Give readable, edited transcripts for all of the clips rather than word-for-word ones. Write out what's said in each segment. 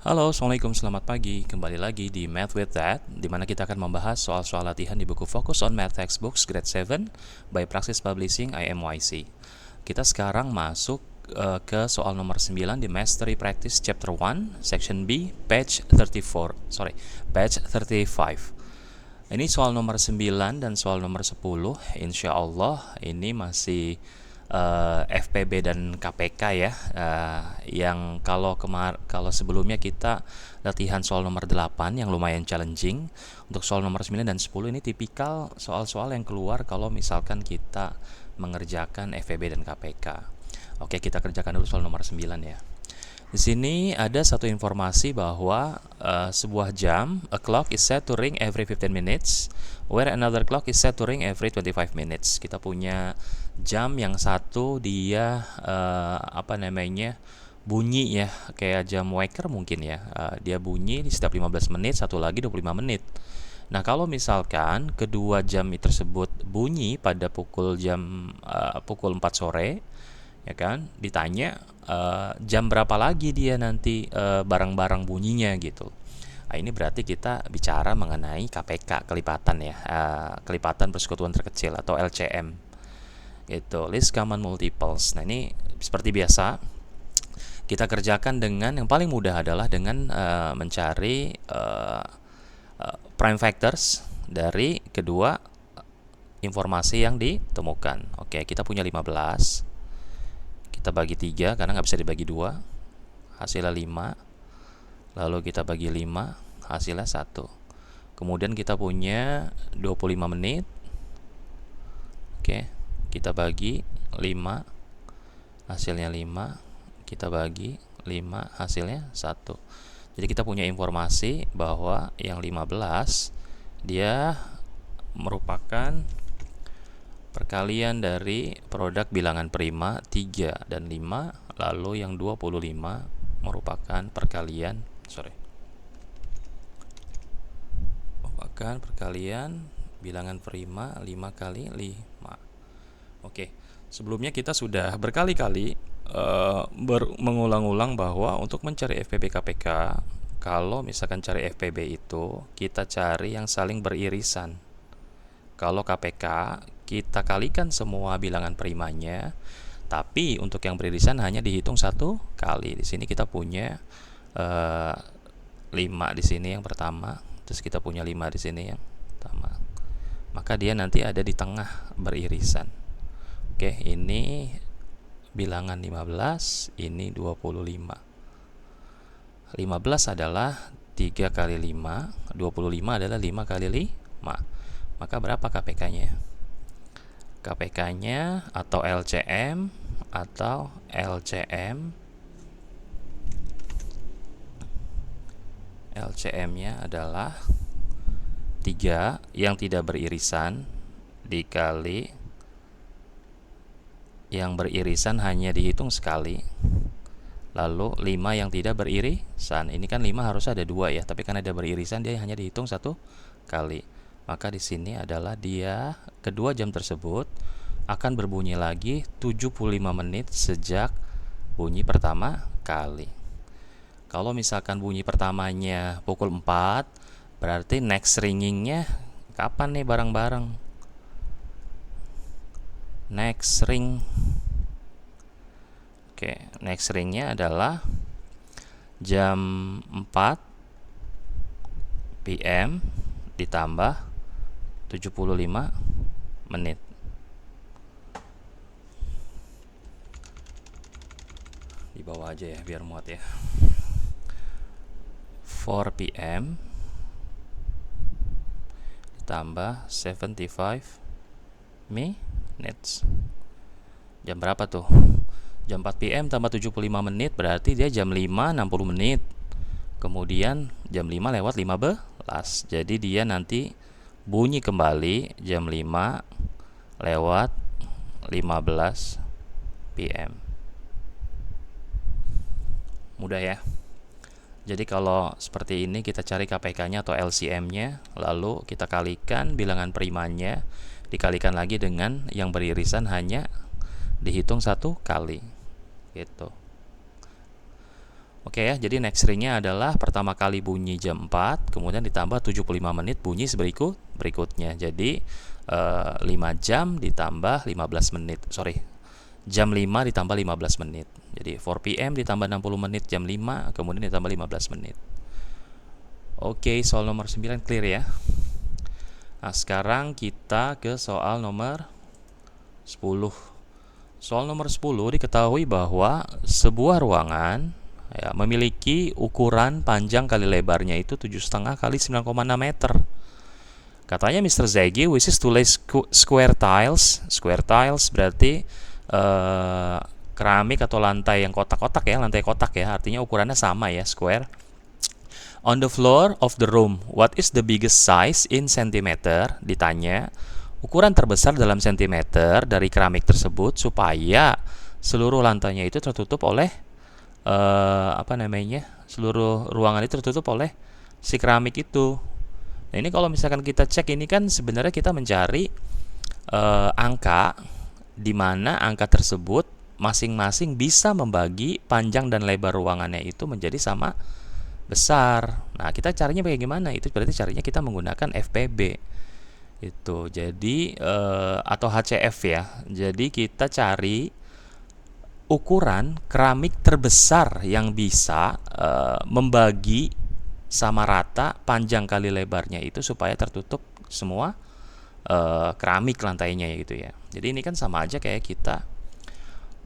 Halo, Assalamualaikum, selamat pagi. Kembali lagi di Math with Dad, di mana kita akan membahas soal-soal latihan di buku Focus on Math Textbooks Grade 7 by Praxis Publishing IMYC. Kita sekarang masuk ke soal nomor 9 di Mastery Practice Chapter 1, Section B, page 35. Ini soal nomor 9 dan soal nomor 10. Insya Allah ini masih FPB dan KPK ya, yang kalau sebelumnya kita latihan soal nomor 8 yang lumayan challenging. Untuk soal nomor 9 dan 10 ini tipikal soal-soal yang keluar kalau misalkan kita mengerjakan FPB dan KPK. Oke, kita kerjakan dulu soal nomor 9 ya. Di sini ada satu informasi bahwa sebuah jam, a clock is set to ring every 15 minutes, where another clock is set to ring every 25 minutes. Kita punya jam yang satu dia bunyi ya, kayak jam waker mungkin ya. Dia bunyi di setiap 15 menit, satu lagi 25 menit. Nah, kalau misalkan kedua jam tersebut bunyi pada pukul 4 sore, ya kan, ditanya jam berapa lagi dia nanti barang-barang bunyinya gitu. Nah, ini berarti kita bicara mengenai KPK, kelipatan ya, kelipatan persekutuan terkecil atau LCM gitu, least common multiples. Nah, ini seperti biasa kita kerjakan dengan yang paling mudah adalah dengan mencari prime factors dari kedua informasi yang ditemukan. Oke, kita punya 15. Kita bagi 3 karena nggak bisa dibagi 2, hasilnya 5. Lalu kita bagi 5, hasilnya 1. Kemudian kita punya 25 menit. Oke, kita bagi 5, hasilnya 5. Kita bagi 5, hasilnya 1. Jadi kita punya informasi bahwa yang 15 dia merupakan perkalian dari produk bilangan prima 3 dan 5, lalu yang 25 merupakan perkalian bilangan prima 5 kali 5. Oke, sebelumnya kita sudah berkali-kali mengulang-ulang bahwa untuk mencari FPB KPK, kalau misalkan cari FPB itu kita cari yang saling beririsan. Kalau KPK kita kalikan semua bilangan primanya, tapi untuk yang beririsan hanya dihitung satu kali. Di sini kita punya 5 di sini yang pertama, terus kita punya 5 di sini yang pertama. Maka dia nanti ada di tengah beririsan. Oke, ini bilangan 15, ini 25. 15 adalah 3 kali 5, 25 adalah 5 kali 5. Maka berapa KPK-nya? KPK-nya atau LCM LCM-nya adalah 3 yang tidak beririsan dikali yang beririsan hanya dihitung sekali, lalu 5 yang tidak beririsan. Ini kan 5 harus ada 2 ya, tapi kan ada beririsan dia hanya dihitung satu kali. Maka di sini adalah dia kedua jam tersebut akan berbunyi lagi 75 menit sejak bunyi pertama kali. Kalau misalkan bunyi pertamanya pukul 4, berarti next ringingnya kapan nih bareng-bareng? Next ring. Oke, next ringnya adalah jam 4 PM ditambah 75 menit. Di bawah aja ya biar muat ya. 4 PM ditambah 75 minutes. Jam berapa tuh? Jam 4 PM tambah 75 menit berarti dia jam 5 60 menit. Kemudian jam 5 lewat 15. Jadi dia nanti bunyi kembali jam 5 lewat 15 PM. Mudah ya. Jadi kalau seperti ini kita cari KPK-nya atau LCM-nya, lalu kita kalikan bilangan primanya, dikalikan lagi dengan yang beririsan hanya dihitung satu kali gitu. Oke ya, jadi next ring-nya adalah pertama kali bunyi jam 4, kemudian ditambah 75 menit bunyi berikutnya. Jadi 5 jam ditambah 15 menit. Sorry, jam 5 ditambah 15 menit. Jadi 4 PM ditambah 60 menit jam 5, kemudian ditambah 15 menit. Oke, soal nomor 9 clear ya. Nah, sekarang kita ke soal nomor 10. Soal nomor 10 diketahui bahwa sebuah ruangan ya, memiliki ukuran panjang kali lebarnya itu 7,5 kali 9,6 meter. Katanya Mr. Zaggy wishes to lay square tiles. Square tiles berarti keramik atau lantai yang kotak-kotak ya, lantai kotak ya, artinya ukurannya sama ya, square. On the floor of the room, what is the biggest size in centimeter? Ditanya ukuran terbesar dalam sentimeter dari keramik tersebut supaya seluruh lantainya itu tertutup oleh seluruh ruangan itu tertutup oleh si keramik itu. Nah, ini kalau misalkan kita cek, ini kan sebenarnya kita mencari angka di mana angka tersebut masing-masing bisa membagi panjang dan lebar ruangannya itu menjadi sama besar. Nah, kita caranya bagaimana? Itu berarti caranya kita menggunakan FPB. Itu. Jadi atau HCF ya. Jadi kita cari ukuran keramik terbesar yang bisa membagi sama rata panjang kali lebarnya itu supaya tertutup semua keramik lantainya gitu ya. Jadi ini kan sama aja kayak kita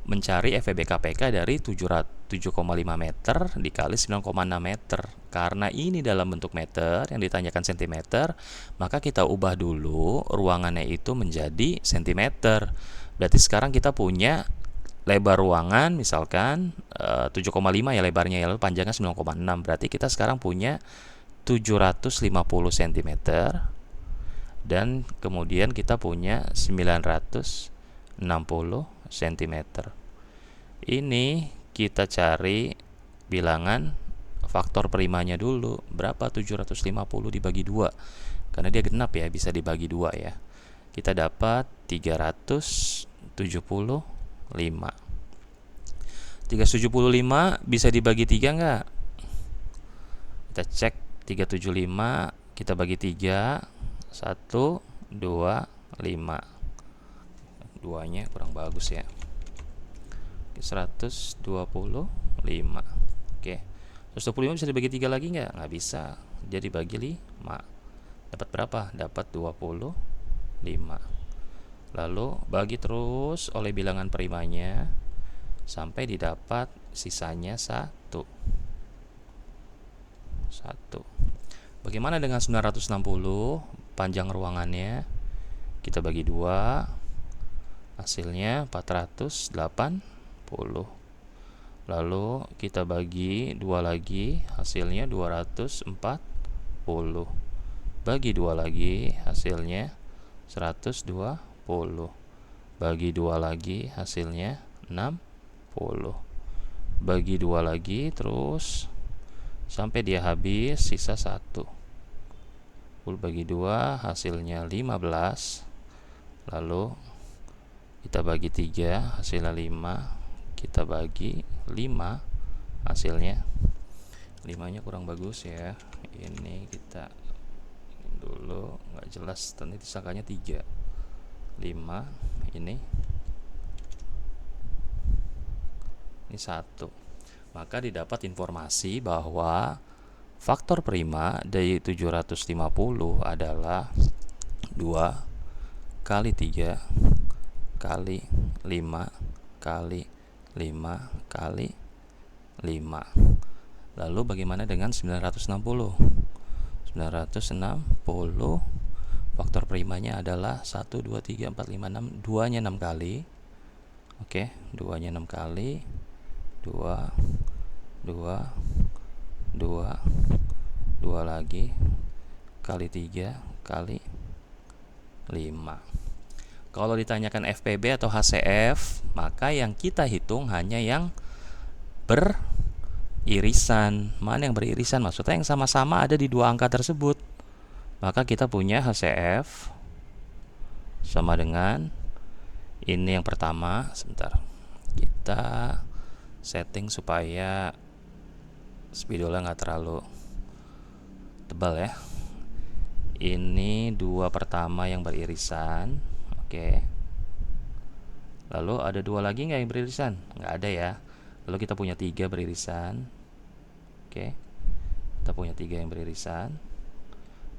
mencari FEB KPK dari 7,5 meter dikali 9,6 meter. Karena ini dalam bentuk meter, yang ditanyakan sentimeter, maka kita ubah dulu ruangannya itu menjadi sentimeter. Berarti sekarang kita punya lebar ruangan misalkan 7,5 ya lebarnya ya, lalu panjangnya 9,6. Berarti kita sekarang punya 750 cm dan kemudian kita punya 960 cm. Ini kita cari bilangan faktor primanya dulu. Berapa 750 dibagi 2? Karena dia genap ya, bisa dibagi 2 ya. Kita dapat 375. 375 bisa dibagi 3 enggak? Kita cek 375 kita bagi 3, 1, 2, 5. Duanya kurang bagus ya. 125. Oke. 125 bisa dibagi 3 lagi enggak? Nggak bisa. Jadi bagi 5. Dapat berapa? Dapat 25. Lalu bagi terus oleh bilangan primanya sampai didapat sisanya 1. Bagaimana dengan 960? Panjang ruangannya kita bagi 2, hasilnya 480. Lalu kita bagi 2 lagi, hasilnya 240. Bagi 2 lagi, hasilnya 120. Bagi 2 lagi, hasilnya 60. Bagi 2 lagi terus sampai dia habis, sisa 1. Bagi 2 hasilnya 15. Lalu kita bagi 3, hasilnya 5. Kita bagi 5, hasilnya 5-nya kurang bagus ya. Ini kita dulu nggak jelas, tadi disangkanya 3. 5 ini 1. Maka didapat informasi bahwa faktor prima dari 750 adalah 2 kali 3 kali 5 kali 5 kali 5. Lalu bagaimana dengan 960? 960 faktor primanya adalah 1, 2, 3, 4, 5, 6. 2-nya 6 kali. Oke, 2-nya 6 kali. 2 lagi kali 3 kali 5. Kalau ditanyakan FPB atau HCF, maka yang kita hitung hanya yang beririsan. Mana yang beririsan? Maksudnya yang sama-sama ada di dua angka tersebut. Maka kita punya HCF sama dengan ini yang pertama. Sebentar, kita setting supaya spidolnya nggak terlalu tebal ya. Ini dua pertama yang beririsan. Oke. Lalu ada dua lagi nggak yang beririsan? Nggak ada ya. Lalu kita punya tiga beririsan. Oke. Kita punya tiga yang beririsan.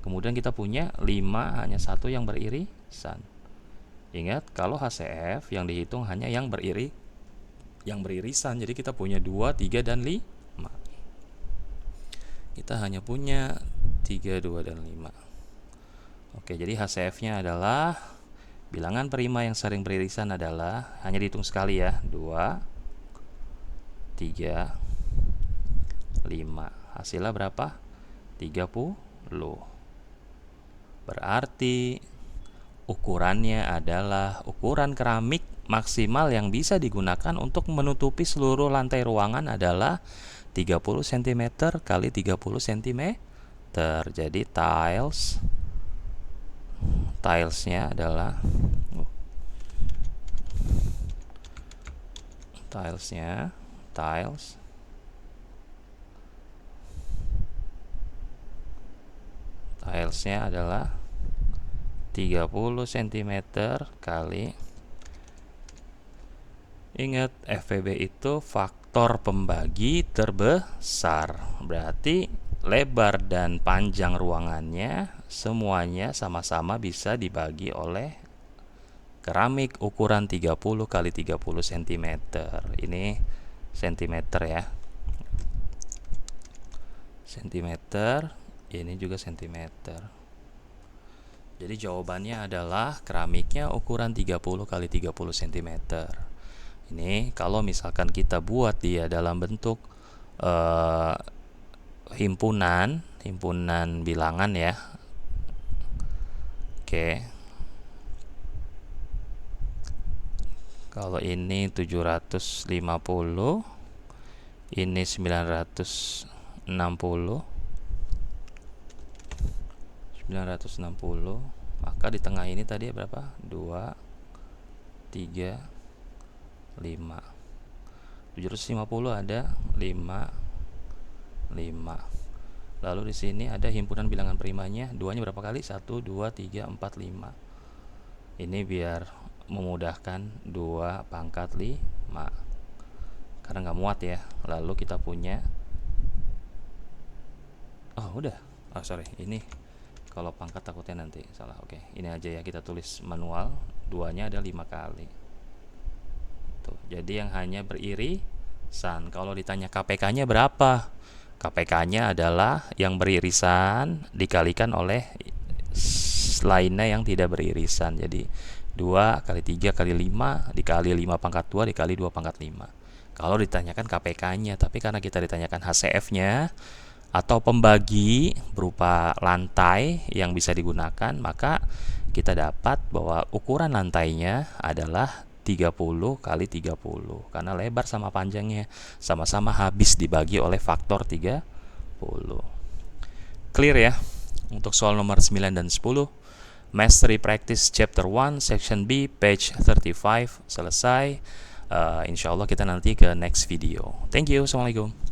Kemudian kita punya 5, hanya satu yang beririsan. Ingat, kalau HCF yang dihitung hanya yang beririsan. Jadi kita punya 2, 3, dan 5. Kita hanya punya 3, 2, dan 5. Oke, jadi HCF-nya adalah bilangan prima yang sering beririsan adalah hanya dihitung sekali ya, 2, 3, 5. Hasilnya berapa? 30. Berarti ukurannya adalah ukuran keramik maksimal yang bisa digunakan untuk menutupi seluruh lantai ruangan adalah 30 cm kali 30 cm. Jadi tilesnya adalah tilesnya adalah 30 cm kali, ingat FPB itu faktor pembagi terbesar, berarti lebar dan panjang ruangannya semuanya sama-sama bisa dibagi oleh keramik ukuran 30 kali 30 cm. Ini cm ya, cm, ini juga cm. Jadi jawabannya adalah keramiknya ukuran 30 kali 30 cm. Ini kalau misalkan kita buat dia dalam bentuk himpunan bilangan ya. Oke. Kalau ini 750, ini 960, maka di tengah ini tadi berapa? 2, 3, 5. 750 ada 5. Lalu di sini ada himpunan bilangan primanya, duanya berapa kali? 1, 2, 3, 4, 5. Ini biar memudahkan 2 pangkat 5 karena nggak muat ya. Lalu kita punya ini kalau pangkat takutnya nanti salah. Oke, ini aja ya, kita tulis manual, duanya ada 5 kali. Tuh, jadi yang hanya beririsan. Kalau ditanya KPK-nya berapa? KPK-nya adalah yang beririsan dikalikan oleh lainnya yang tidak beririsan. Jadi 2 kali 3 kali 5 dikali 5 pangkat 2 dikali 2 pangkat 5. Kalau ditanyakan KPK-nya, tapi karena kita ditanyakan HCF-nya atau pembagi berupa lantai yang bisa digunakan, maka kita dapat bahwa ukuran lantainya adalah 30 kali 30 karena lebar sama panjangnya sama-sama habis dibagi oleh faktor 30. Clear ya untuk soal nomor 9 dan 10. Mastery Practice Chapter 1 Section B page 35 selesai. Insya Allah kita nanti ke next video. Thank you. Assalamualaikum.